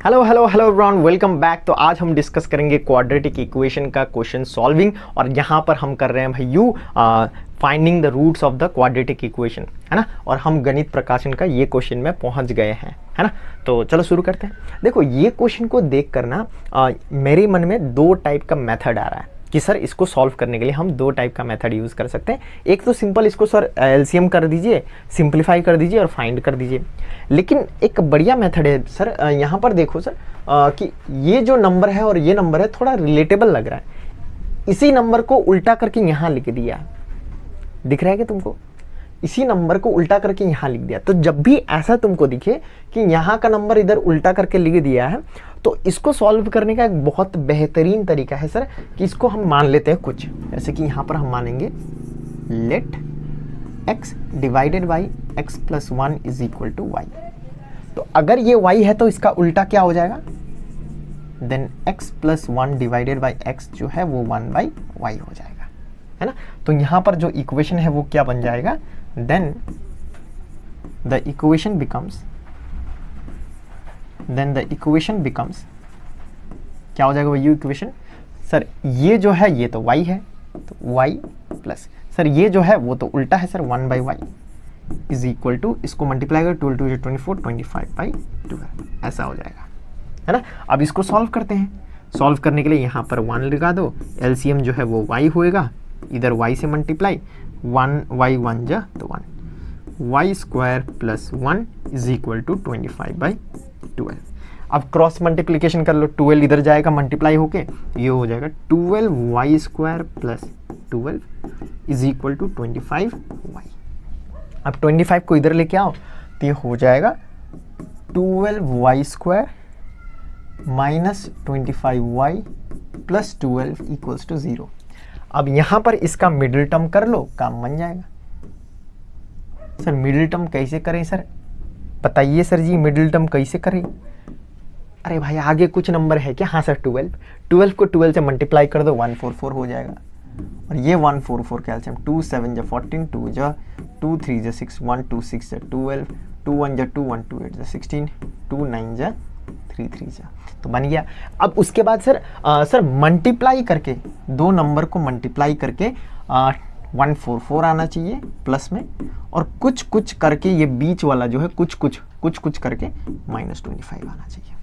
Hello hello hello everyone, welcome back. तो आज हम डिस्कस करेंगे क्वाड्रेटिक इक्वेशन का क्वेश्चन सॉल्विंग, और यहाँ पर हम कर रहे हैं भैयू finding the roots of the quadratic equation, है ना। और हम गणित प्रकाशन का ये क्वेश्चन में पहुँच गए हैं, है ना। तो चलो शुरू करते हैं। देखो, ये क्वेश्चन को देख कर ना मेरे मन में दो टाइप का मेथड आ रहा है कि सर इसको सॉल्व करने के लिए हम दो टाइप का मेथड यूज़ कर सकते हैं। एक तो सिंपल इसको सर एलसीएम कर दीजिए, सिंप्लीफाई कर दीजिए और फाइंड कर दीजिए। लेकिन एक बढ़िया मेथड है सर, यहाँ पर देखो सर कि ये जो नंबर है और ये नंबर है थोड़ा रिलेटेबल लग रहा है। इसी नंबर को उल्टा करके यहाँ लिख दिया, दिख रहा है कि तुमको? इसी नंबर को उल्टा करके यहाँ लिख दिया। तो जब भी ऐसा तुमको दिखे कि यहाँ का नंबर इधर उल्टा करके लिख दिया है, तो इसको सॉल्व करने का एक बहुत बेहतरीन तरीका है सर कि इसको हम मान लेते हैं कुछ, जैसे कि यहाँ पर हम मानेंगे let x divided by x plus 1 is equal to y. तो अगर ये y है तो इसका उल्टा क्या हो जाएगा? Then x plus 1 divided by x जो है वो 1 बाई वाई हो जाएगा, है ना। तो यहाँ पर जो इक्वेशन है वो क्या बन जाएगा? देन द इक्वेशन बिकम्स क्या हो जाएगा भैया इक्वेशन? सर ये जो है ये तो y है, तो y प्लस सर ये जो है वो तो उल्टा है sir 1 by y is equal to, इसको मल्टीप्लाई कर 12 2 24 25 बाई 12, ऐसा हो जाएगा, है ना। अब इसको सॉल्व करते हैं। सॉल्व करने के लिए यहाँ पर 1 लगा दो, एलसीएम जो है वो y होएगा, इधर y से मल्टीप्लाई 1 y 1 जा तो 1 y square plus 1 is equal to 25 by 12। अब क्रॉस मल्टीप्लिकेशन कर लो, 12 इधर जाएगा मल्टीप्लाई होके, ये हो जाएगा 12 y square plus 12 is equal to 25 y. अब 25 को इधर लेके आओ तो ये हो जाएगा 12 y square minus 25 y plus 12 equals to 0। अब यहाँ पर इसका मिडिल टर्म कर लो, काम बन जाएगा। सर मिडिल टर्म कैसे करें सर? बताइए सर जी, मिडिल टर्म कैसे करें? अरे भाई आगे कुछ नंबर है क्या? हाँ सर 12 को 12 से मल्टीप्लाई कर दो, 144 हो जाएगा। और ये 144 कैल्शियम 2 7 जा 14 2 जा 2 3 जा 6 1 2 6 जा 12 2 1 जा 2 1 2 8 जा 16 2 9 जा 3 3 जा, तो बन गया। अब उसके बाद सर मल्टीप्लाई करके दो नंबर को मल्टीप्लाई करके 144 आना चाहिए प्लस में, और कुछ कुछ करके ये बीच वाला जो है कुछ कुछ करके -25 आना चाहिए।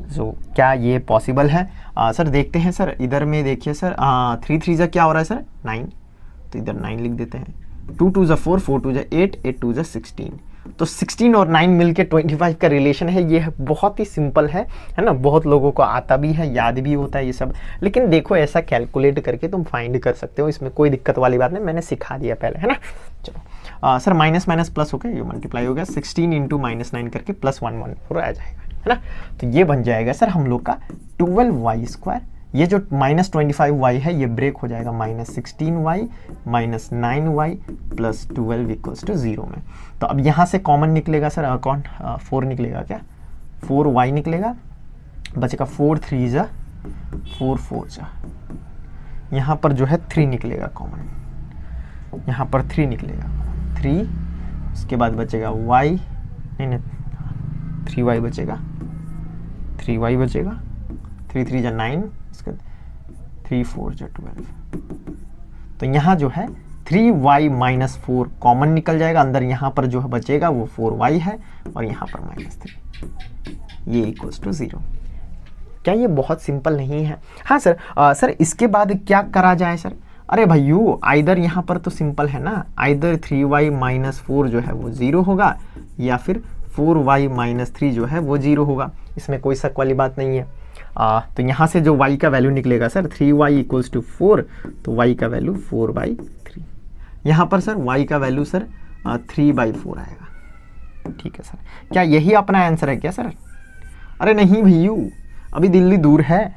सो क्या ये पॉसिबल है? सर देखते हैं सर, इधर में देखिए सर 3 3 जा क्या हो रहा है सर 9, तो इधर 9 लिख देते हैं। 2 2 जा 4 4 2 जा 8 8 2 जा 16, तो 16 और 9 मिलके 25 का रिलेशन है। ये बहुत ही सिंपल है ना, बहुत लोगों को आता भी है, याद भी होता है ये सब। लेकिन देखो ऐसा कैलकुलेट करके तुम फाइंड कर सकते हो, इसमें कोई दिक्कत वाली बात नहीं, मैंने सिखा दिया पहले, है ना। चलो सर माइनस माइनस प्लस हो गया, ये मल्टीप्लाई हो गया 16 इंटू -9 करके प्लस 114 आ जाएगा, है ना। तो ये बन जाएगा सर हम लोग का 12 वाई स्क्वायर, ये जो -25 वाई है ये ब्रेक हो जाएगा -16 y minus 9 y plus 12 equals to 0 में। तो अब यहाँ से कॉमन निकलेगा सर, कौन 4 निकलेगा क्या? 4 वाई निकलेगा, बचेगा 4 3 जा 4 4 जा, यहाँ पर जो है 3 निकलेगा कॉमन, यहाँ पर 3 निकलेगा 3, उसके बाद बचेगा वाई, नहीं 3 वाई बचेगा, 3 वाई बचेगा, 3 3 जा 9, इसका 3 4 जा 12। तो यहाँ जो है 3 वाई माइनस 4 कॉमन निकल जाएगा, अंदर यहाँ पर जो है बचेगा वो 4 वाई है, और यहाँ पर -3, ये इक्वल्स टू 0। क्या ये बहुत सिंपल नहीं है? हाँ सर सर इसके बाद क्या करा जाए सर? अरे भैयू आइदर यहाँ पर तो सिंपल है ना, आइदर 3 वाई माइनस 4 जो है वो 0 होगा, या फिर 4 वाई माइनस 3 जो है वो 0 होगा, इसमें कोई शक वाली बात नहीं है। तो यहाँ से जो y का वैल्यू निकलेगा सर 3 वाई इक्वल्स टू 4, तो y का वैल्यू 4 बाई 3, यहाँ पर सर y का वैल्यू सर 3 बाई 4 आएगा। ठीक है सर, क्या यही अपना आंसर है क्या सर? अरे नहीं भैयू, अभी दिल्ली दूर है।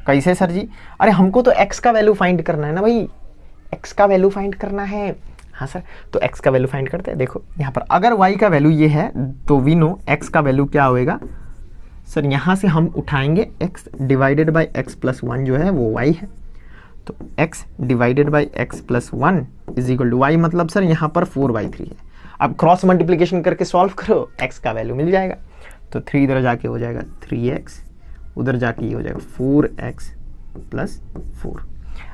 कैसे सर जी? अरे हमको तो x का वैल्यू फाइंड करना है ना भाई, x का वैल्यू फाइंड करना है। हाँ सर, तो x का वैल्यू फाइंड करते हैं। देखो यहाँ पर अगर y का वैल्यू ये है तो वी नो x का वैल्यू क्या होएगा सर, यहाँ से हम उठाएंगे x divided by x plus 1 जो है वो y है, तो x divided by x plus 1 is equal to y, मतलब सर यहाँ पर 4/3 है। अब क्रॉस मल्टीप्लिकेशन करके सॉल्व करो, x का वैल्यू मिल जाएगा। तो 3 इधर जाके हो जाएगा 3x, उधर जाके ये हो जाएगा 4x प्लस 4।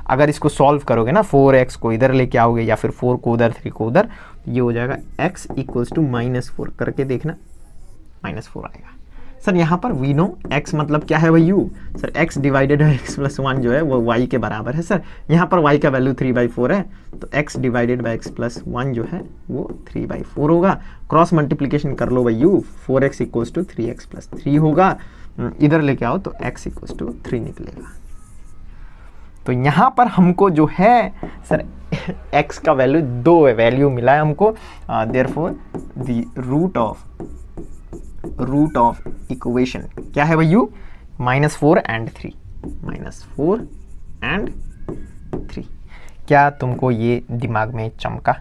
अगर इसको सॉल्व करोगे ना, 4x को इधर लेके आओगे या फिर 4 को उधर, 3 को उधर, ये हो जाएगा x इक्वल्स टू -4। करके देखना, -4 आएगा। सर यहाँ पर वी नो x मतलब क्या है भाई u, सर x डिवाइडेड है x प्लस 1 जो है वो y के बराबर है। सर यहाँ पर y का वैल्यू 3/4 है, तो x divided by x plus 1 जो है वो 3/4 होगा। क्रॉस मल्टीप्लिकेशन कर लो भाई u, 4x equals to 3x plus 3 होगा। इधर लेके आओ तो x इक्वल्स टू 3 निकलेगा। तो यहाँ पर हमको जो है सर x का वैल्यू 2 वैल्यू मिला है हमको। Therefore the root of equation क्या है भाई u, -4 and 3, -4 and 3। क्या तुमको ये दिमाग में चमका?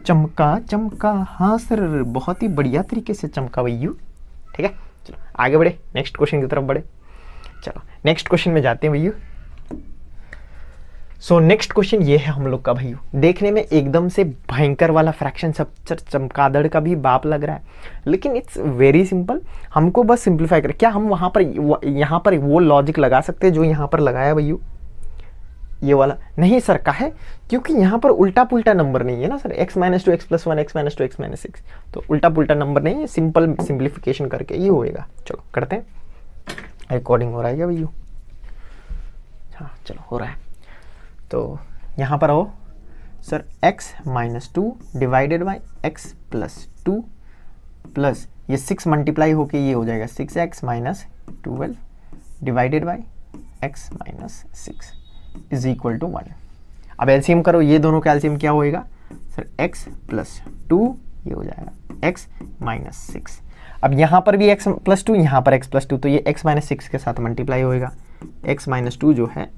चमका, हाँ सर बहुत ही बढ़िया तरीके से चमका भाई u। ठीक है, चलो आगे बढ़े, नेक्स्ट क्वेश्चन की तरफ बढ़े। चलो नेक्स्ट क्वेश्चन में जाते हैं भैया। सो नेक्स्ट क्वेश्चन ये है हम लोग का भैया, देखने में एकदम से भयंकर वाला फ्रैक्शन, सब चमगादड़ का भी बाप लग रहा है, लेकिन इट्स वेरी सिंपल। हमको बस सिंप्लीफाई कर, क्या हम वहाँ पर यहाँ पर वो लॉजिक लगा सकते हैं जो यहाँ पर लगाया भैया, ये वाला नहीं सर का है, क्योंकि यहाँ पर उल्टा पुल्टा नंबर नहीं है ना sir, x - 2 x + 1 x - 2 x - 6, तो उल्टा पुल्टा नंबर नहीं है, सिंपल सिंप्लीफिकेशन करके ये होएगा। चलो करते हैं, रिकॉर्डिंग हो रहा है क्या भैया? हाँ चलो हो रहा है। तो यहाँ पर आओ sir, x - 2 divided by x + 2 plus ये 6 मल्टीप्लाई होके ये हो जाएगा 6x - 12 divided by x - 6 is equal to 1। अब एलसीएम करो, ये दोनों का एलसीएम क्या होएगा सर, x + 2 ये हो जाएगा x - 6। अब यहाँ पर भी x + 2, यहाँ पर x + 2, तो ये x - 6 के साथ मल्टीप्लाई होएगा, x - 2 जो है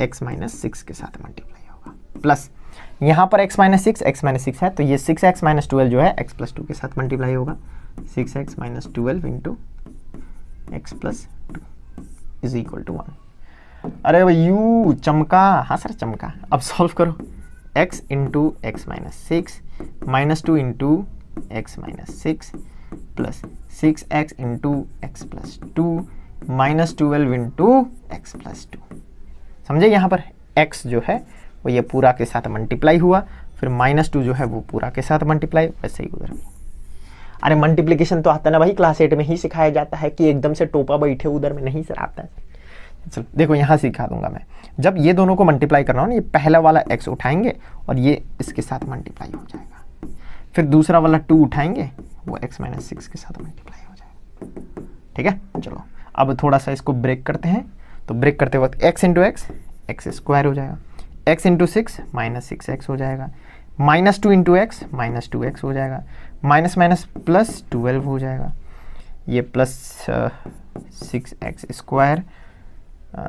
x - 6 के साथ मल्टीप्लाई होगा, प्लस यहाँ पर x - 6 है, तो ये 6x - 12 जो है x + 2 के साथ मल्टीप्लाई होगा, 6x - 12 into x + 2 is equal to 1। अरे भाई यू चमका, हाँ सर चमका। अब सॉल्व करो, x into x - 6 -2 into x - 6 plus 6x into x + 2 -12 into x + 2। समझे, यहाँ पर x जो है वो ये पूरा के साथ मल्टीप्लाई हुआ, फिर -2 जो है वो पूरा के साथ मल्टीप्लाई, वैसे ही उधर भी। अरे मल्टीप्लिकेशन तो आता ना भाई, क्लास 8 में ही सिखाया जाता है कि एकदम से टोपा बैठे उधर में नहीं सर आता है। चलो देखो यहाँ सिखा दूंगा मैं, जब ये दोनों को मल्टीप्लाई करना हो ना, ये पहला वाला x उठाएंगे और ये इसके साथ मल्टीप्लाई हो जाएगा, फिर दूसरा वाला 2 उठाएंगे, वो x - 6 के साथ मल्टीप्लाई हो जाएगा। ठीक है, चलो अब थोड़ा सा इसको ब्रेक करते हैं। तो ब्रेक करते वक्त x इंटू x स्क्वायर हो जाएगा, x इंटू 6 -6x हो जाएगा, -2 इंटू x -2x हो जाएगा, माइनस माइनस प्लस 12 हो जाएगा, ये plus 6x square,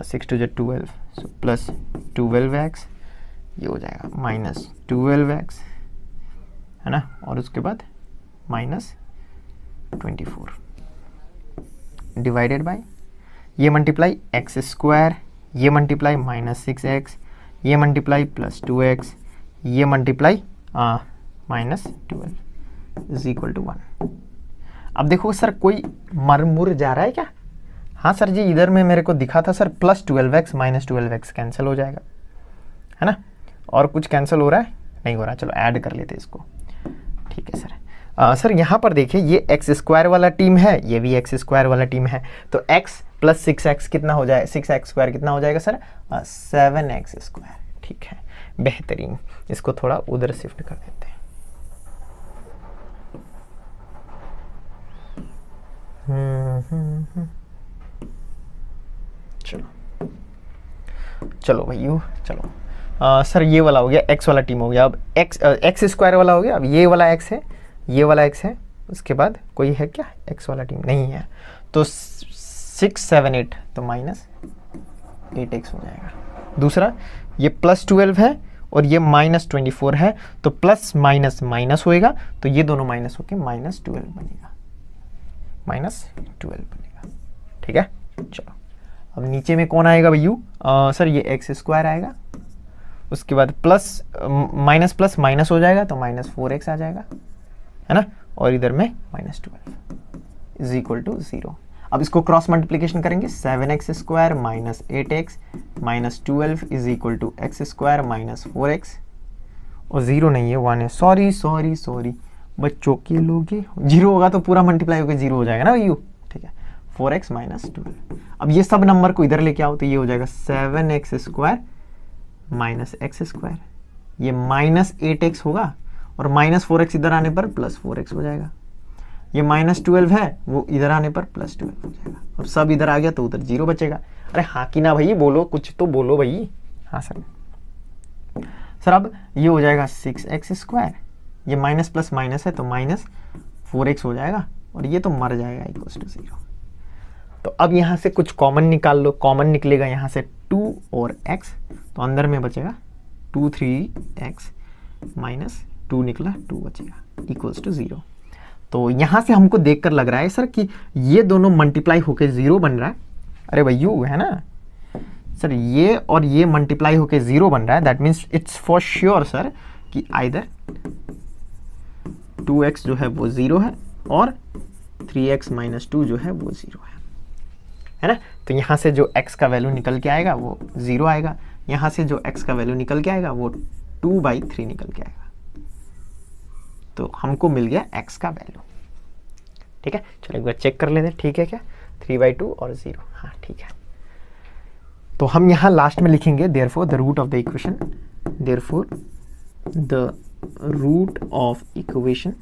6 × 12 so plus 12x, ये हो जाएगा माइनस 12x, है ना, और उसके बाद -24 डिवाइडेड बाय ये मल्टीप्लाई x स्क्वायर, ये मल्टीप्लाई -6x, ये मल्टीप्लाई प्लस 2x, ये मल्टीप्लाई -12 इज इक्वल टू 1। अब देखो सर कोई मर जा रहा है क्या? हाँ सर जी, इधर में मेरे को दिखा था sir plus 12x -12x cancel हो जाएगा, है ना, और कुछ कैंसिल हो रहा है? नहीं हो रहा, चलो ऐड कर लेते इसको। ठीक है सर। सर यहाँ पर देखिए ये x स्क्वायर वाला टीम है, ये भी x स्क्वायर वाला टीम है, तो x प्लस 6x कितना हो जाए, 6x स्क्वायर कितना हो जाएगा सर, 7x स्क्वायर। ठीक है, बेहतरीन। इसको थोड़ा उधर शिफ्ट कर देते हैं। चलो चलो भाइयों चलो। सर ये वाला हो गया, x वाला टीम हो गया। अब x स्क्वायर वाला हो गया। अब ये वाला x है, ये वाला x है, उसके बाद कोई है क्या x वाला टीम? नहीं है, तो 6 7 8 तो -8x हो जाएगा। दूसरा ये प्लस 12 है और ये -24 है, तो प्लस माइनस माइनस होएगा, तो ये दोनों माइनस होके -12 बनेगा, -12 बनेगा। ठीक है, चलो अब नीचे में कौन आएगा भैयू? सर ये x स्क्वायर आएगा, उसके बाद प्लस माइनस प्लस माइनस हो जाएगा, तो -4x आ जाएगा, है ना, और इधर में -12 इज इक्वल टू 0। अब इसको क्रॉस मल्टीप्लीकेशन करेंगे, 7x² minus 8x minus 12 is equal to x² minus 4x, और 0 नहीं है 1 है, सॉरी बच्चों के लोग, 0 होगा तो पूरा मल्टीप्लाई होकर 0 हो जाएगा ना यू, ठीक है। 4x माइनस 12, अब ये सब नंबर को इधर लेके आओ तो ये हो जाएगा 7x² माइनस x², ये माइनस 8x होगा, और माइनस 4x इधर आने पर प्लस 4x हो जाएगा। ये माइनस 12 है, वो इधर आने पर प्लस 12 हो जाएगा। अब सब इधर आ गया तो उधर 0 बचेगा। अरे हाँ कि ना भाई, बोलो कुछ तो बोलो भाई। हाँ सर अब ये हो जाएगा 6x², ये माइनस प्लस माइनस है तो माइनस 4x हो जाएगा, और ये तो मर जाएगा इक्वल्स टू 0। तो अब यहाँ से कुछ कॉमन निकाल लो, कॉमन निकलेगा यहाँ से 2 और x, तो अंदर में बचेगा 2 3x माइनस 2 निकला 2 बचेगा इक्वल्स टू 0। तो यहाँ से हमको देखकर लग रहा है सर कि ये दोनों मल्टीप्लाई होके 0 बन रहा है। अरे भैया है ना सर, ये और ये मल्टीप्लाई होके 0 बन रहा है, that means it's for sure sir कि आइदर 2x जो है वो 0 है और 3x माइनस 2 जो है वो 0 है ना। तो यहाँ से जो x का वैल्यू निकल के आएगा वो 0 आएगा, यहाँ से जो x का वैल्यू निकल के आएगा वो 2/3 निकल के आएगा। तो हमको मिल गया x का वैल्यू, ठीक है। चलो एक बार चेक कर लेते हैं, ठीक है क्या, 3/2 और 0, हाँ ठीक है। तो हम यहाँ लास्ट में लिखेंगे therefore the root of the equation, therefore the root of equation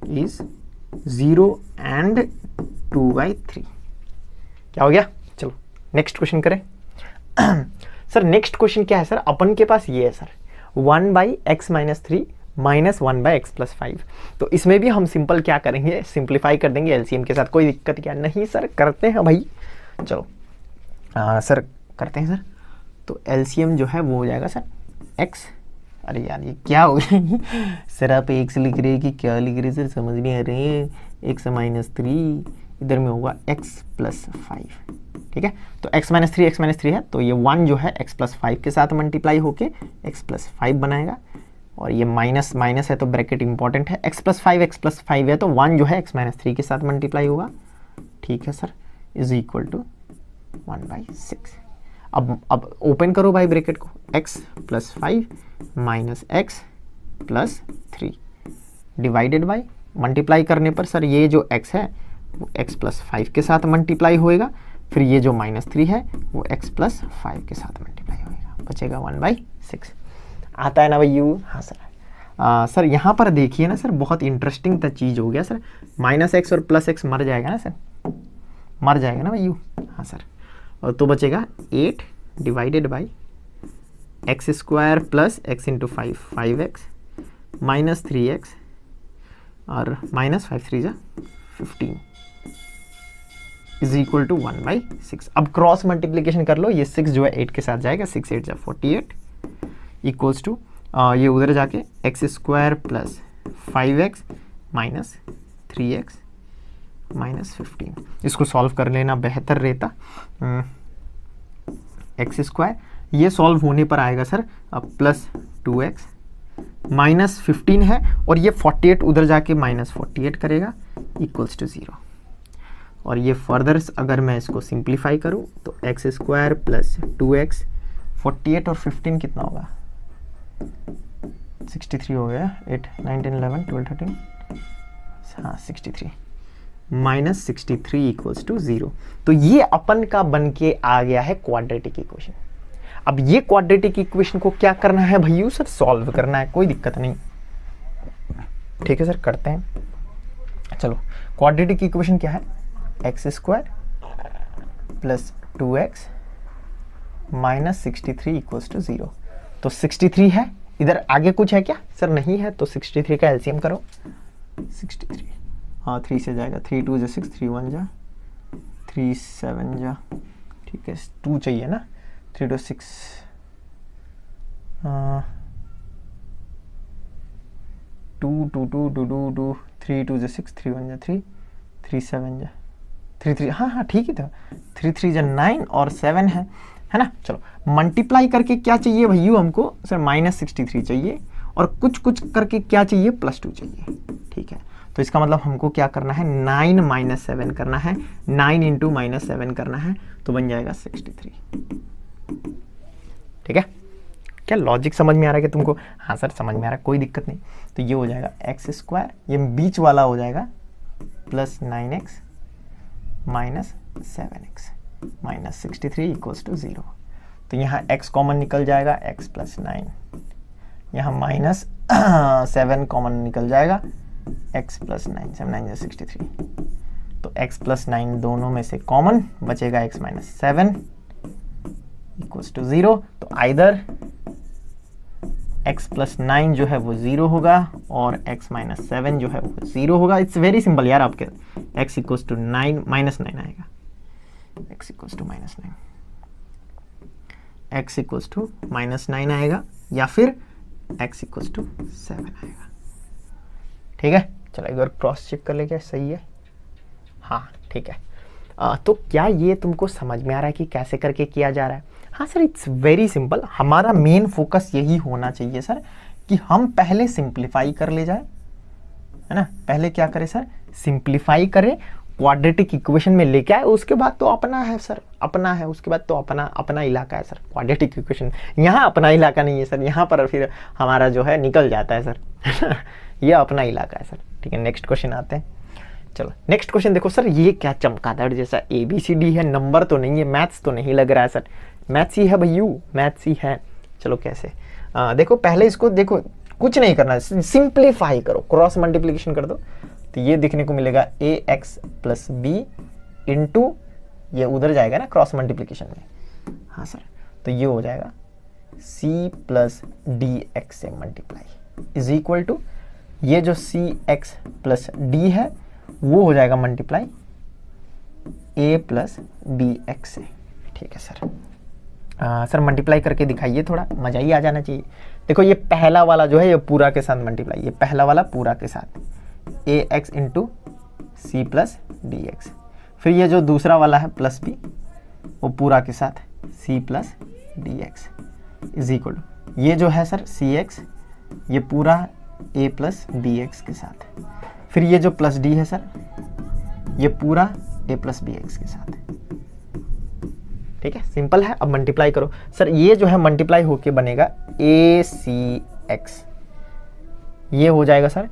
is 0 and 2/3। क्या हो गया, चलो नेक्स्ट क्वेश्चन करें। सर नेक्स्ट क्वेश्चन क्या है सर, अपन के पास ये है sir 1/x minus 3 minus 1/x plus 5। तो इसमें भी हम सिंपल क्या करेंगे, सिंप्लीफाई कर देंगे एलसीएम के साथ। कोई दिक्कत क्या नहीं सर, करते हैं भाई, चलो सर करते हैं सर। तो एलसीएम जो है वो हो जाएगा सर x, अरे यार ये क्या हो गया सर, आप x लिख रहे हैं कि क्या लिख रहे हैं सर, समझ नहीं आ रहे हैं। x माइनस 3 इधर में होगा x प्लस 5, ठीक है। तो x माइनस 3 है, तो ये 1 जो है x प्लस 5 के साथ मल्टीप्लाई होके x प्लस 5 बनाएगा, और ये माइनस माइनस है तो ब्रैकेट इंपॉर्टेंट है, x प्लस 5 है तो 1 जो है x माइनस 3 के साथ मल्टीप्लाई होगा, ठीक है सर, इज इक्वल टू 1/6। अब ओपन करो भाई ब्रैकेट को, x plus 5 minus x plus 3 divided by, multiply करने पर सर ये जो x है वो x प्लस 5 के साथ मल्टीप्लाई होएगा, फिर ये जो माइनस 3 है वो x प्लस 5 के साथ मल्टीप्लाई होएगा, बचेगा 1/6। आता है ना भाई यू, हाँ सर। सर यहाँ पर देखिए ना सर, बहुत इंटरेस्टिंग चीज़ हो गया सर, माइनस x और प्लस x मर जाएगा ना सर, मर जाएगा ना भाई यू, हाँ सर। और तो बचेगा 8 divided by x² plus x into 5 5x minus 3x और माइनस 5 3 जा 15 इज इक्वल टू 1/6। अब क्रॉस मल्टीप्लीकेशन कर लो, ये 6 जो है 8 के साथ जाएगा, 6 8 जा 48 इक्वल्स टू ये उधर जाके x² plus 5x minus 3x minus 15। इसको सॉल्व कर लेना बेहतर रहता। x² ये सॉल्व होने पर आएगा सर प्लस 2x माइनस 15 है, और ये 48 उधर जाके माइनस 48 करेगा इक्वल्स टू 0। और ये फर्दर अगर मैं इसको सिंप्लीफाई करूँ तो x² प्लस 2x, 48 और 15 कितना होगा, 63 हो गया, 8 9 10 11 12 13, हाँ 63 माइनस 63 इक्वल्स टू 0। तो ये अपन का बन के आ गया है क्वाड्रेटिक इक्वेशन। अब ये क्वाड्रेटिक इक्वेशन को क्या करना है भैया सर, सॉल्व करना है, कोई दिक्कत नहीं, ठीक है सर करते हैं। चलो क्वाड्रेटिक इक्वेशन क्या है, x² plus 2x minus 63 equals to 0। तो 63 है, इधर आगे कुछ है क्या सर, नहीं है, तो 63 का एलसीएम करो, 63 हाँ 3 से जाएगा, 3 2 जा 6, 3 1 जा 3 7 जा, ठीक है 2 चाहिए ना, 3 2 6 2 2 2 2 2 2 3 2 जा 6, 3 1 जा 3 3 7 जा 3 3, हाँ हाँ ठीक ही था, 3 3 जा 9 और 7 है ना। चलो मल्टीप्लाई करके क्या चाहिए भैया हमको सर, माइनस 63 चाहिए, और कुछ कुछ करके क्या चाहिए, प्लस 2 चाहिए, ठीक है। तो इसका मतलब हमको क्या करना है, 9 माइनस 7 करना है, 9 इंटू माइनस 7 करना है, तो बन जाएगा 63। ठीक है, क्या लॉजिक समझ में आ रहा है कि तुमको? हाँ सर समझ में आ रहा है, कोई दिक्कत नहीं। तो ये हो जाएगा एक्स स्क्वायर, ये बीच वाला हो जाएगा plus 9x minus 7x minus 63 equals to 0। तो यहाँ x कॉमन निकल जाएगा, x प्लस 9, यहाँ माइनस 7 कॉमन निकल जाएगा, x प्लस 9, 7 9 63। तो x प्लस 9 दोनों में से कॉमन बचेगा, x माइनस 7 इक्वल्स टू 0। तो आइदर x प्लस 9 जो है वो 0 होगा और x माइनस 7 जो है वो 0 होगा। इट्स वेरी सिंपल यार, आपके x इक्वल्स टू 9 माइनस 9 आएगा, x equals to minus 9, x equals to minus 9 आएगा, या फिर x इक्वल्स टू 7 आएगा। ठीक है, चलो एक बार क्रॉस चेक कर ले, क्या सही है? हाँ ठीक है। तो क्या ये तुमको समझ में आ रहा है कि कैसे करके किया जा रहा है? हाँ सर, इट्स वेरी सिंपल। हमारा मेन फोकस यही होना चाहिए सर कि हम पहले सिंप्लीफाई कर ले जाए, है ना। पहले क्या करें सर, सिंप्लीफाई करें, क्वाड्रेटिक इक्वेशन में लेके आए, उसके बाद तो अपना है सर, अपना है, उसके बाद तो अपना अपना इलाका है सर। क्वाड्रेटिक इक्वेशन यहाँ अपना इलाका नहीं है सर, यहाँ पर फिर हमारा जो है निकल जाता है सर ये अपना इलाका है सर। ठीक है, नेक्स्ट क्वेश्चन आते हैं। चलो नेक्स्ट क्वेश्चन देखो सर, ये क्या चमगादड़ जैसा ABCD है, नंबर तो नहीं है, मैथ्स तो नहीं लग रहा है सर। मैथ्स ही है भैयू, मैथ्स ही है। चलो कैसे, देखो पहले इसको देखो, कुछ नहीं करना, सिंप्लीफाई करो, क्रॉस मल्टीप्लिकेशन कर दो, तो ये देखने को मिलेगा AX प्लस बी इंटू, ये उधर जाएगा ना क्रॉस मल्टीप्लिकेशन में, हाँ सर, तो ये हो जाएगा C प्लस DX से मल्टीप्लाई इज इक्वल टू, ये जो CX प्लस D है वो हो जाएगा मल्टीप्लाई A प्लस BX से। ठीक है सर, सर मल्टीप्लाई करके दिखाइए, थोड़ा मजा ही आ जाना चाहिए। देखो ये पहला वाला जो है ये पूरा के साथ मल्टीप्लाई, ये पहला वाला पूरा के साथ AX into C plus DX, फिर ये जो दूसरा वाला है प्लस B वो पूरा के साथ C plus DX is equal to, ये जो है सर CX ये पूरा A प्लस BX के साथ, फिर ये जो प्लस D है सर ये पूरा A प्लस BX के साथ। ठीक है, सिंपल है। अब मल्टीप्लाई करो सर, ये जो है मल्टीप्लाई होके बनेगा ACX, ये हो जाएगा सर,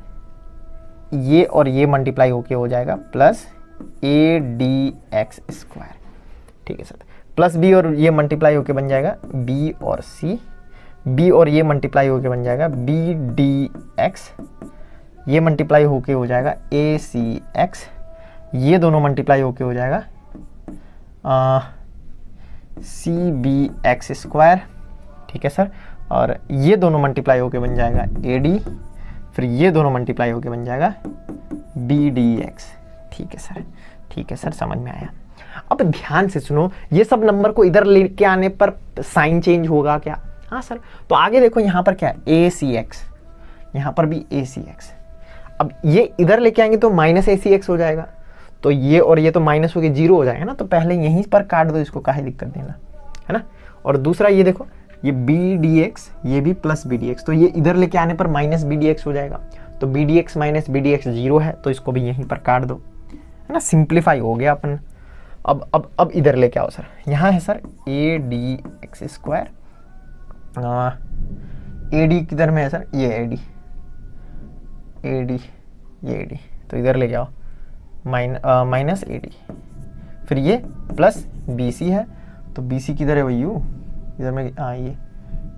ये और ये मल्टीप्लाई होके हो जाएगा प्लस ADX स्क्वायर। ठीक है सर, प्लस B और ये मल्टीप्लाई होके बन जाएगा B और C, B और ये मल्टीप्लाई होके बन जाएगा BDX, ये मल्टीप्लाई होके हो जाएगा ACX, ये दोनों मल्टीप्लाई होके हो जाएगा CBX स्क्वायर। ठीक है सर, और ये दोनों मल्टीप्लाई होके बन जाएगा AD, फिर ये दोनों मल्टीप्लाई होके बन जाएगा BDX। ठीक है सर, ठीक है सर, समझ में आया। अब ध्यान से सुनो, ये सब नंबर को इधर लेके आने पर साइन चेंज होगा क्या? हाँ सर, तो आगे देखो यहाँ पर क्या है ACX, यहाँ पर भी ACX। अब ये इधर लेके आएंगे तो माइनस ACX हो जाएगा, तो ये और ये तो माइनस होके 0 हो जाएगा ना, तो पहले यहीं पर काट दो इसको, काहे दिक्कत देना, है ना। और दूसरा ये देखो, ये BDX ये भी प्लस BDX, तो ये इधर लेके आने पर माइनस BDX हो जाएगा, तो BDX माइनस BDX 0 है, तो इसको भी यहीं पर काट दो, है ना। सिंप्लीफाई हो गया अपन। अब इधर लेके आओ सर, यहाँ है सर ADX स्क्वायर, AD किधर में है सर, ये AD ये AD, तो इधर लेके आओ माइनस AD, फिर ये प्लस BC है, तो BC किधर है भैयू, इधर में ये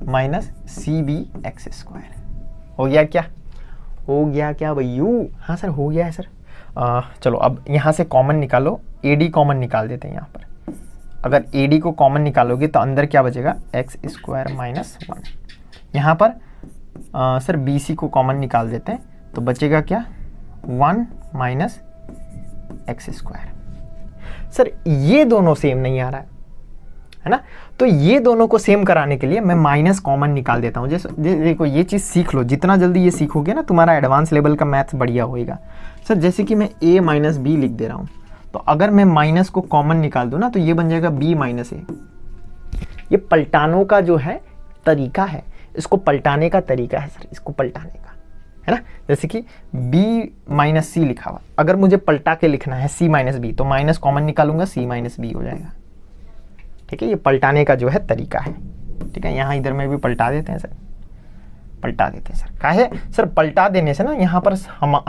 माइनस CBX स्क्वायर। हो गया क्या, हो गया क्या भैयू? हाँ सर हो गया है सर। चलो अब यहाँ से कॉमन निकालो, AD कॉमन निकाल देते हैं यहाँ पर। अगर AD को कॉमन निकालोगे तो अंदर क्या बचेगा, x स्क्वायर माइनस 1। यहाँ पर सर BC को कॉमन निकाल देते हैं तो बचेगा क्या, 1 माइनस एक्स स्क्वायर। सर ये दोनों सेम नहीं आ रहा है ना, तो ये दोनों को सेम कराने के लिए मैं माइनस कॉमन निकाल देता हूँ। जैसे देखो ये चीज़ सीख लो, जितना जल्दी ये सीखोगे ना तुम्हारा एडवांस लेवल का मैथ्स बढ़िया होएगा। सर जैसे कि मैं A माइनस बी लिख दे रहा हूँ, तो अगर मैं माइनस को कॉमन निकाल दूँ ना तो ये बन जाएगा B माइनस A। ये पलटानों का जो है तरीका है, इसको पलटाने का तरीका है सर, इसको पलटाने का, है ना। जैसे कि b माइनस सी लिखा हुआ, अगर मुझे पलटा के लिखना है c माइनस बी तो माइनस कॉमन निकालूंगा, c माइनस बी हो जाएगा। ठीक है, ये पलटाने का जो है तरीका है। ठीक है, यहाँ इधर में भी पलटा देते हैं सर, पलटा देते हैं सर। काहे सर, पलटा देने से ना यहाँ पर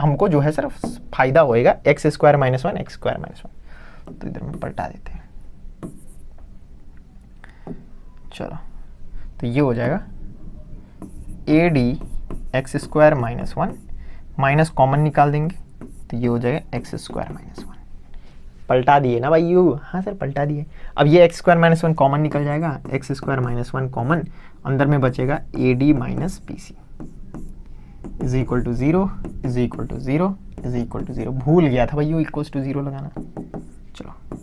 हमको जो है सर फायदा होएगा, x square minus one, x square minus one, तो इधर में पलटा देते हैं। चलो, तो ये हो जाएगा A D x square minus one, minus common निकाल देंगे तो ये हो जाएगा एक्स स्क्वायर माइनस वन। पलटा दिए ना भाई यू, हाँ सर पलटा दिए। अब ये x square minus one common निकल जाएगा, x square minus one common, अंदर में बचेगा A D minus B C is equal to zero, is equal to zero, is equal to zero. भूल गया था भाई यू इक्वल्स टू जीरो लगाना। चलो,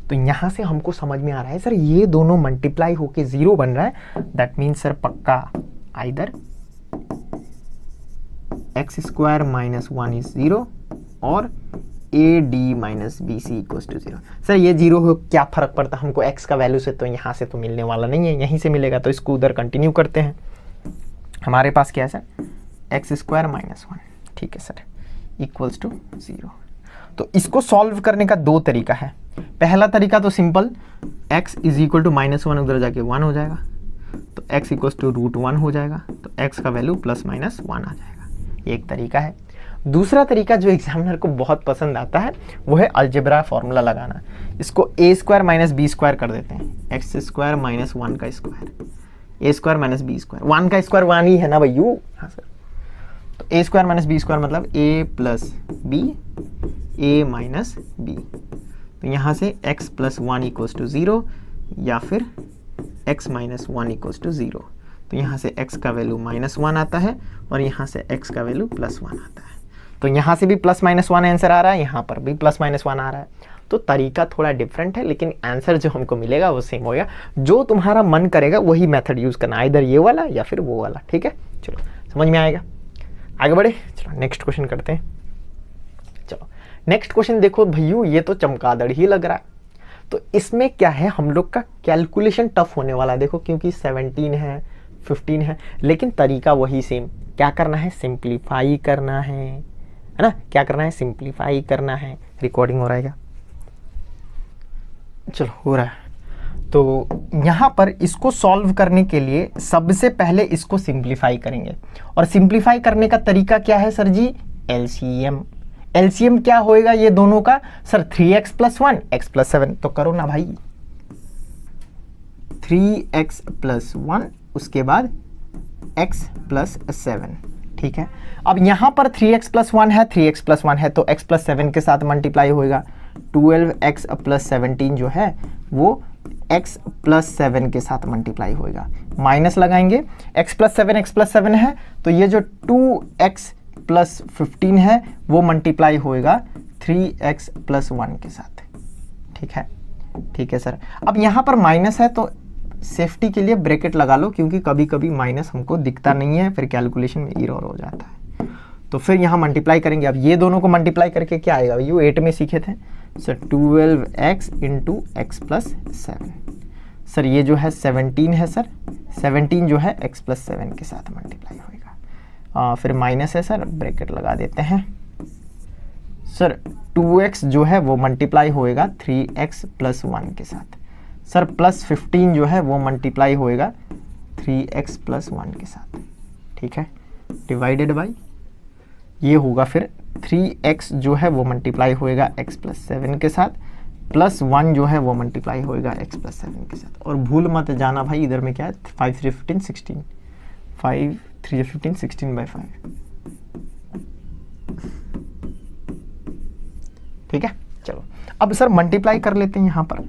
तो यहाँ से हमको समझ में आ रहा है सर ये दोनों मल्टीप्लाई होके जीरो बन रहा है, दैट मीन्स सर पक्का either x square minus one is zero और a D minus B c equals to zero. Sir ये जीरो हो क्या फर्क पड़ता है हमको, एक्स का वैल्यू से तो यहाँ से तो मिलने वाला नहीं है, यहीं से मिलेगा, तो इसको उधर कंटिन्यू करते हैं। हमारे पास क्या है sir, x square minus one, ठीक है सर, इक्वल्स टू जीरो। तो इसको सॉल्व करने का दो तरीका है। पहला तरीका तो simple, x is equal to minus one, उधर जाके वन हो जाएगा, तो x equals to root one हो जाएगा, तो x का वैल्यू प्लस माइनस वन आ जाएगा। ये एक तरीका है। दूसरा तरीका जो एग्जामिनर को बहुत पसंद आता है वो है अलजेब्रा फॉर्मूला लगाना। इसको a square minus b square कर देते हैं, एक्स स्क्वायर माइनस वन का square, a square minus b square, one का स्क्वायर वन ही है ना भाई यू, हाँ सर। तो a square minus b square मतलब a plus b, a minus b, तो यहाँ से x plus one equals to zero या फिर x minus one equals to zero. तो यहाँ से x का वैल्यू माइनस वन आता है और यहाँ से x का वैल्यू प्लस वन आता है। तो यहाँ से भी प्लस माइनस वन आंसर आ रहा है, यहाँ पर भी प्लस माइनस वन आ रहा है। तो तरीका थोड़ा डिफरेंट है लेकिन आंसर जो हमको मिलेगा वो सेम होगा। जो तुम्हारा मन करेगा वही मेथड यूज़ करना, इधर ये वाला या फिर वो वाला। ठीक है, चलो समझ में आएगा। आगे बढ़े, चलो नेक्स्ट क्वेश्चन करते हैं। चलो नेक्स्ट क्वेश्चन देखो भैयू, ये तो चमगादड़ ही लग रहा है। तो इसमें क्या है, हम लोग का कैलकुलेशन टफ होने वाला है। देखो क्योंकि 17 है, 15 है, लेकिन तरीका वही सेम। क्या करना है, सिंप्लीफाई करना है ना, क्या करना है, सिंप्लीफाई करना है। रिकॉर्डिंग हो रहा है क्या, चलो हो रहा है। तो यहाँ पर इसको सॉल्व करने के लिए सबसे पहले इसको सिंप्लीफाई करेंगे, और सिंप्लीफाई करने का तरीका क्या है सर जी, एलसीएम। एलसीएम क्या होएगा ये दोनों का sir, 3x plus one, x plus seven. तो करो ना भाई, 3x प्लस वन, उसके बाद x प्लस सेवन। ठीक है, अब यहाँ पर 3x प्लस वन है, 3x प्लस वन है तो x प्लस सेवन के साथ मल्टीप्लाई होएगा। 12x प्लस 17 जो है वो x प्लस सेवन के साथ मल्टीप्लाई होएगा। माइनस लगाएंगे, x प्लस सेवन है तो ये जो 2x प्लस 15 है वो मल्टीप्लाई होएगा 3x प्लस वन के साथ। ठीक है, ठीक है सर। अब यहाँ पर माइनस है तो सेफ्टी के लिए ब्रैकेट लगा लो, क्योंकि कभी कभी माइनस हमको दिखता नहीं है, फिर कैलकुलेशन में एरर हो जाता है। तो फिर यहाँ मल्टीप्लाई करेंगे। अब ये दोनों को मल्टीप्लाई करके क्या आएगा, ये 8 में सीखे थे sir, 12x into x plus seven. Sir ये जो है 17 है सर, 17 जो है x प्लस सेवन के साथ मल्टीप्लाई होएगा। फिर माइनस है सर, ब्रैकेट लगा देते हैं सर। 2x जो है वो मल्टीप्लाई होएगा 3x प्लस वन के साथ। सर प्लस 15 जो है वो मल्टीप्लाई होएगा 3x प्लस वन के साथ। ठीक है, डिवाइडेड बाई ये होगा फिर 3x जो है वो मल्टीप्लाई होएगा x प्लस सेवन के साथ, प्लस वन जो है वो मल्टीप्लाई होएगा x प्लस सेवन के साथ। और भूल मत जाना भाई, इधर में क्या है, 5 3 15 16, 5 3 15 16 बाई 5। ठीक है, चलो अब सर मल्टीप्लाई कर लेते हैं यहाँ पर।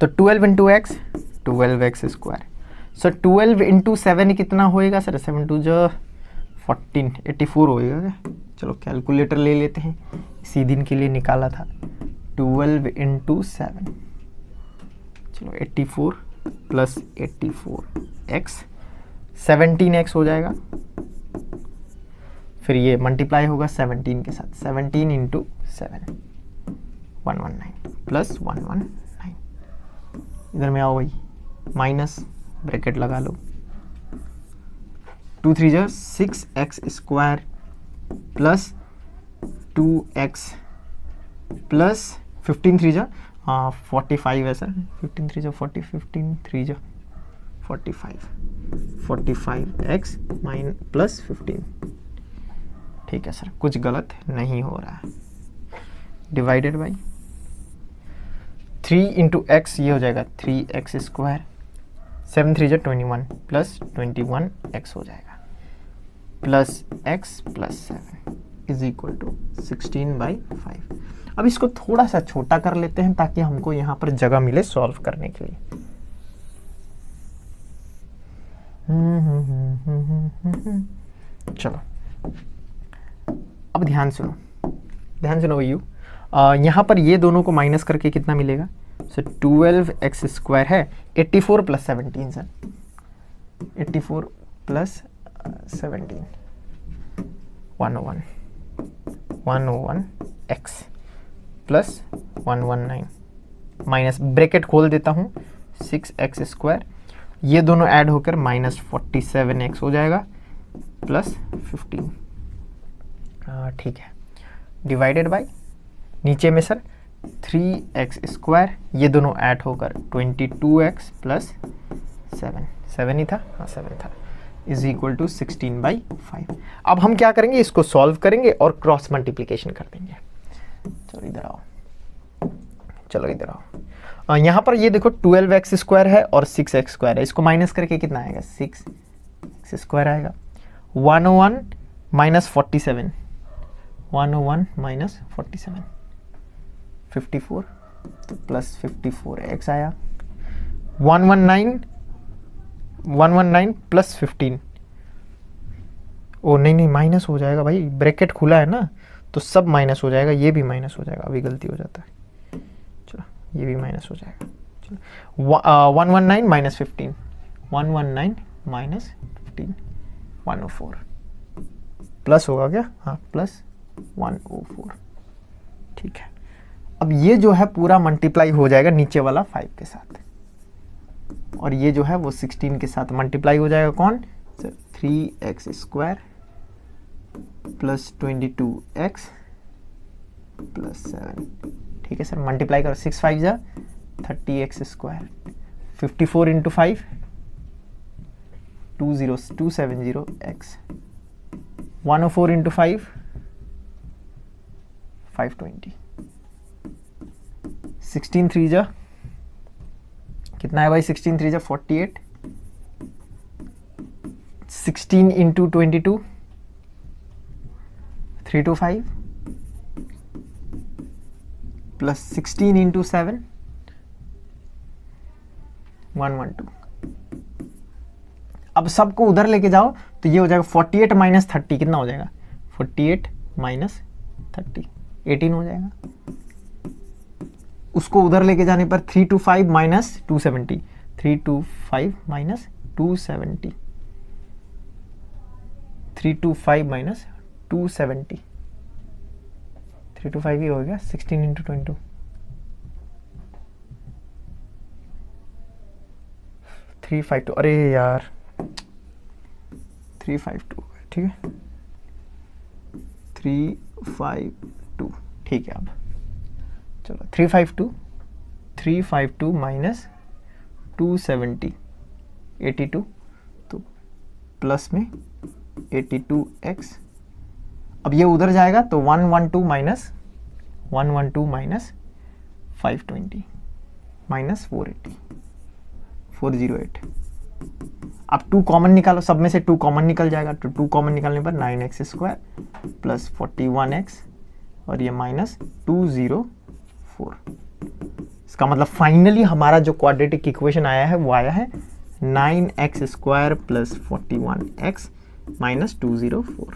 तो 12 into x, 12x square. Sir 12 into seven कितना होएगा सर, 7 2 जो 14, 84 होएगा। चलो कैलकुलेटर ले लेते हैं, इसी दिन के लिए निकाला था। 12 इंटू सेवन, चलो 84 प्लस 84x, 17x हो जाएगा। फिर ये मल्टीप्लाई होगा 17 के साथ, 17 इंटू सेवन 119 प्लस 119। इधर में आओ भाई, माइनस ब्रैकेट लगा लो, 2 3 जा 6x square plus 2x plus 15 3 जा 45 है सर, 15 3 जा 40, 15 3 जा 45, 45x प्लस 15। ठीक है सर, कुछ गलत नहीं हो रहा है। डिवाइडेड बाई 3 इंटू एक्स, ये हो जाएगा 3x स्क्वायर, 7 3 जा 21 प्लस 21x हो जाएगा, plus x plus 7 is equal to 16/5। अब इसको थोड़ा सा छोटा कर लेते हैं ताकि हमको यहाँ पर जगह मिले सॉल्व करने के लिए। चलो अब ध्यान सुनो यू, यहाँ पर ये दोनों को माइनस करके कितना मिलेगा? सो 12x स्क्वायर है, 84 plus 17 sir, 84 plus 17 101x plus 119 minus bracket खोल देता हूँ 6x स्क्वायर, ये दोनों ऐड होकर माइनस 47x हो जाएगा प्लस 15। ठीक है, डिवाइडेड बाय नीचे में सर 3x स्क्वायर, ये दोनों ऐड होकर 22x प्लस 7 ही था, हाँ 7 था, इज इक्वल टू 16/5। अब हम क्या करेंगे, इसको सॉल्व करेंगे और क्रॉस मल्टीप्लिकेशन कर देंगे। चलो इधर आओ, यहाँ पर ये देखो 12x स्क्वायर है और 6x स्क्वायर है, इसको माइनस करके कितना आएगा? 6x स्क्वायर आएगा। 101 माइनस 47, 101 माइनस 47 54, तो प्लस 54x आया। 119 प्लस 15, ओ नहीं माइनस हो जाएगा भाई, ब्रैकेट खुला है ना तो सब माइनस हो जाएगा, ये भी माइनस हो जाएगा, अभी गलती हो जाता है, चलो ये भी माइनस हो जाएगा। चलो 119 माइनस 15, 119 माइनस 15 104, प्लस होगा क्या? हाँ प्लस 104। ठीक है, अब ये जो है पूरा मल्टीप्लाई हो जाएगा नीचे वाला 5 के साथ, और ये जो है वो 16 के साथ मल्टीप्लाई हो जाएगा। कौन sir? 3x square plus 22x plus 7। ठीक है सर, मल्टीप्लाई करो, 6 5 जा 30x square, 54 into 5 270x, 104 into 5 520, 16 3 जा कितना है भाई? 16 3 जा 48, 16 इंटू 22 325 प्लस 16 इंटू 7 112। अब सबको उधर लेके जाओ तो ये हो जाएगा 48 माइनस 30 कितना हो जाएगा? 48 माइनस 30 18 हो जाएगा। उसको उधर लेके जाने पर 325 माइनस 270, 325 माइनस 270, 325 माइनस 270, 325 ही हो गया। 16 इंटू 22 352, अरे यार 352, ठीक है 352, ठीक है। अब चलो 352 माइनस 270 82, तो प्लस में 82x। अब ये उधर जाएगा तो 112 माइनस 520 माइनस 480 408। अब 2 कॉमन निकालो, सब में से 2 कॉमन निकल जाएगा, तो 2 कॉमन निकालने पर 9x स्क्वायर प्लस 41x और ये माइनस 204। इसका मतलब फाइनली हमारा जो क्वाड्रेटिक इक्वेशन आया है वो आया है 9x square plus 41x minus 204।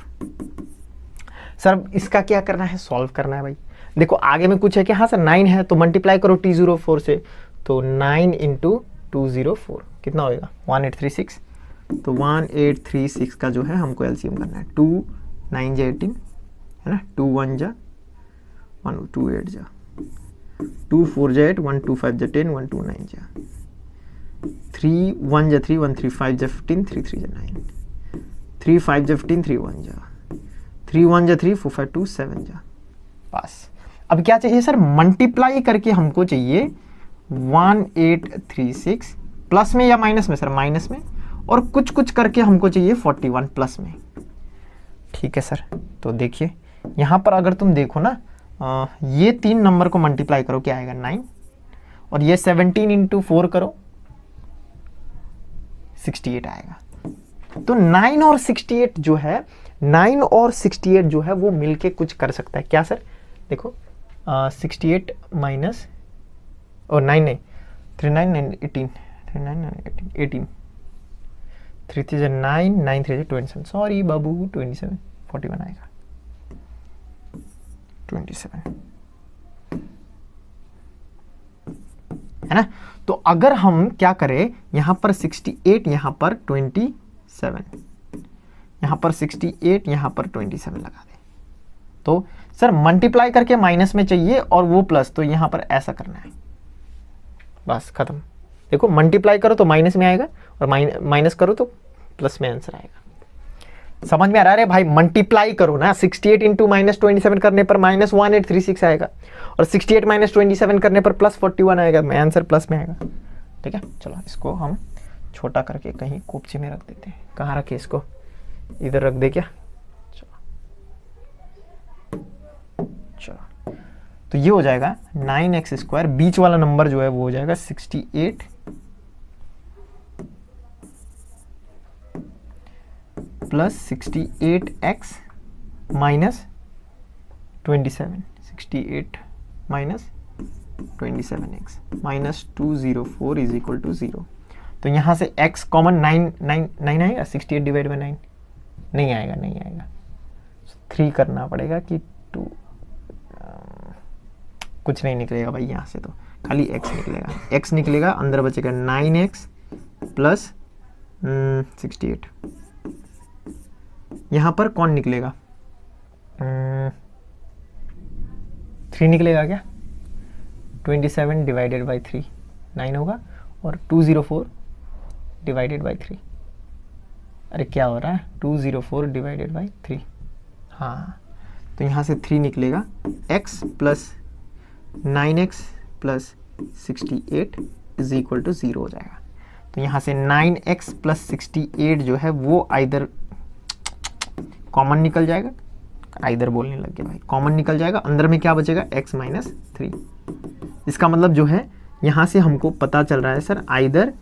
Sir इसका क्या करना है? सॉल्व करना है भाई। देखो आगे में कुछ है कि हाँ सर 9 है तो मल्टीप्लाई करो T04 से, तो 9 इंटू 204 कितना होएगा? 1836। तो 1836 का जो है हमको एलसीएम करना है। 2 9 जा 18 है ना, 2 1 जा 1 2 8 जा 2 4 जा 8 1 2 5 जा 10 1 2 9 जा 3 1 जा 3 1 3 5 जा 15 3 3 जा 9 3 5 जा 15, 3 1 जा 3 1 जा 3 4 5 2 7 जा पास। अब क्या चाहिए सर, मल्टीप्लाई करके हमको चाहिए 1836 प्लस में या माइनस में सर, माइनस में, और कुछ कुछ करके हमको चाहिए 41 प्लस में। ठीक है सर, तो देखिए यहाँ पर अगर तुम देखो ना, ये 3 नंबर को मल्टीप्लाई करो, क्या आएगा 9, और ये 17 इंटू 4 करो 68 आएगा। तो 9 और 68 जो है, 9 और 68 जो है वो मिलके कुछ कर सकता है। क्या सर, देखो 68 माइनस और 9 नहीं 3 9 9 18 3 9 9 18 3 3 9 9 3 27, सॉरी बाबू 27 41 आएगा 27, है ना। तो अगर हम क्या करें, यहां पर 68, यहां पर 27, यहां पर 68, यहां पर 27 लगा दे, तो सर मल्टीप्लाई करके माइनस में चाहिए और वो प्लस, तो यहां पर ऐसा करना है, बस खत्म। देखो मल्टीप्लाई करो तो माइनस में आएगा और माइनस करो तो प्लस में आंसर आएगा। समझ में आ रहा है भाई, मल्टीप्लाई करो ना, 68 इंटू माइनस 27 करने पर माइनस 1836 आएगा, और 68 माइनस 27 करने पर प्लस 41 आएगा, आंसर प्लस में आएगा। ठीक है, चलो इसको हम छोटा करके कहीं कोपची में रख देते हैं। कहाँ रखे इसको, इधर रख दे क्या, चलो तो ये हो जाएगा 9x², बीच वाला नंबर जो है वो हो जाएगा 68 plus 68x minus 27, 68 minus 27x minus 204 is equal to 0। तो यहाँ से x कॉमन 9 आएगा, 68 डिवाइड बाई 9 नहीं आएगा, नहीं आएगा, 3 करना पड़ेगा कि 2, कुछ नहीं निकलेगा भाई, यहाँ से तो खाली x निकलेगा, x निकलेगा, अंदर बचेगा 9x प्लस 68, यहाँ पर कौन निकलेगा, 3 निकलेगा क्या, 27 डिवाइडेड बाई 3 9 होगा, और 204 डिवाइडेड बाई 3, अरे क्या हो रहा है, 204 डिवाइडेड बाई 3, हाँ, तो यहाँ से 3 निकलेगा, x plus 9x plus 68 is equal to 0 हो जाएगा। तो यहाँ से 9x प्लस 68 जो है वो आइदर कॉमन निकल जाएगा, आइदर बोलने लग गया भाई, कॉमन निकल जाएगा, अंदर में क्या बचेगा x माइनस 3। इसका मतलब जो है यहाँ से हमको पता चल रहा है सर, आइदर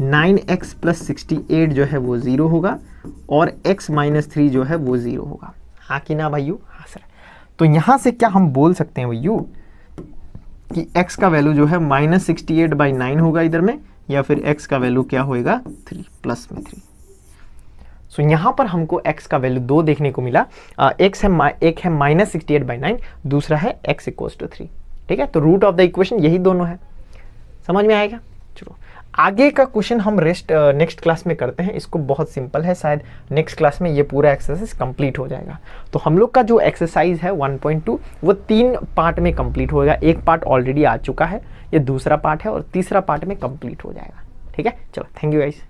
9x प्लस 68 जो है वो 0 होगा और x माइनस 3 जो है वो 0 होगा, हाँ कि ना भाइयों, हाँ सर। तो यहाँ से क्या हम बोल सकते हैं भाइयों कि x का वैल्यू जो है माइनस 68 बाई 9 होगा इधर में, या फिर x का वैल्यू क्या होएगा 3 प्लस में 3। सो यहाँ पर हमको x का वैल्यू 2 देखने को मिला, एक है माइनस 68 बाई 9, दूसरा है x इक्वल्स टू 3। ठीक है, तो रूट ऑफ द इक्वेशन यही दोनों है, समझ में आएगा। चलो आगे का क्वेश्चन हम नेक्स्ट क्लास में करते हैं, इसको बहुत सिंपल है, शायद नेक्स्ट क्लास में ये पूरा एक्सरसाइज कंप्लीट हो जाएगा। तो हम लोग का जो एक्सरसाइज है 1.2 वो 3 पार्ट में कंप्लीट होगा, एक पार्ट ऑलरेडी आ चुका है, ये दूसरा पार्ट है और तीसरा पार्ट में कंप्लीट हो जाएगा। ठीक है, चलो थैंक यू गाइस।